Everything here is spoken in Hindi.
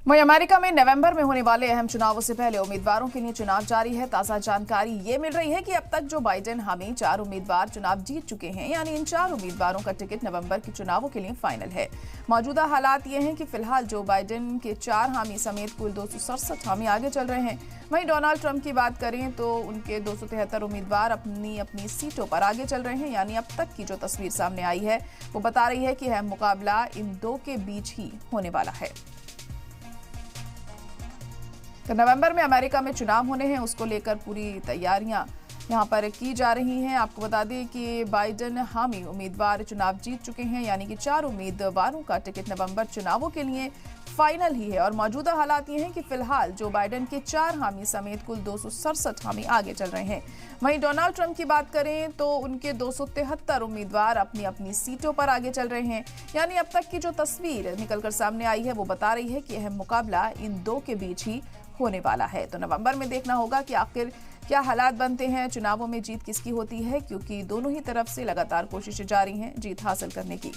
वहीं अमेरिका में नवंबर में होने वाले अहम चुनावों से पहले उम्मीदवारों के लिए चुनाव जारी है। ताजा जानकारी ये मिल रही है कि अब तक जो बाइडेन हामी 4 उम्मीदवार चुनाव जीत चुके हैं, यानी इन 4 उम्मीदवारों का टिकट नवंबर के चुनावों के लिए फाइनल है। मौजूदा हालात ये हैं कि फिलहाल जो बाइडेन के 4 हामी समेत कुल 267 हामी आगे चल रहे हैं। वहीं डोनाल्ड ट्रंप की बात करें तो उनके 273 उम्मीदवार अपनी अपनी सीटों पर आगे चल रहे हैं। यानी अब तक की जो तस्वीर सामने आई है वो बता रही है कि अहम मुकाबला इन दो के बीच ही होने वाला है। तो नवंबर में अमेरिका में चुनाव होने हैं, उसको लेकर पूरी तैयारियां यहां पर की जा रही हैं। आपको बता दें कि बाइडेन हामी उम्मीदवार चुनाव जीत चुके हैं, यानी कि 4 उम्मीदवारों का टिकट नवंबर चुनावों के लिए फाइनल ही है। और मौजूदा हालात ये हैं कि फिलहाल जो बाइडेन के 4 हामी समेत कुल 267 हामी आगे चल रहे हैं। वहीं डोनाल्ड ट्रंप की बात करें तो उनके 273 उम्मीदवार अपनी अपनी सीटों पर आगे चल रहे हैं। यानी अब तक की जो तस्वीर निकलकर सामने आई है वो बता रही है कि अहम मुकाबला इन दो के बीच ही होने वाला है। तो नवंबर में देखना होगा कि आखिर क्या हालात बनते हैं, चुनावों में जीत किसकी होती है, क्योंकि दोनों ही तरफ से लगातार कोशिशें जारी हैं जीत हासिल करने की।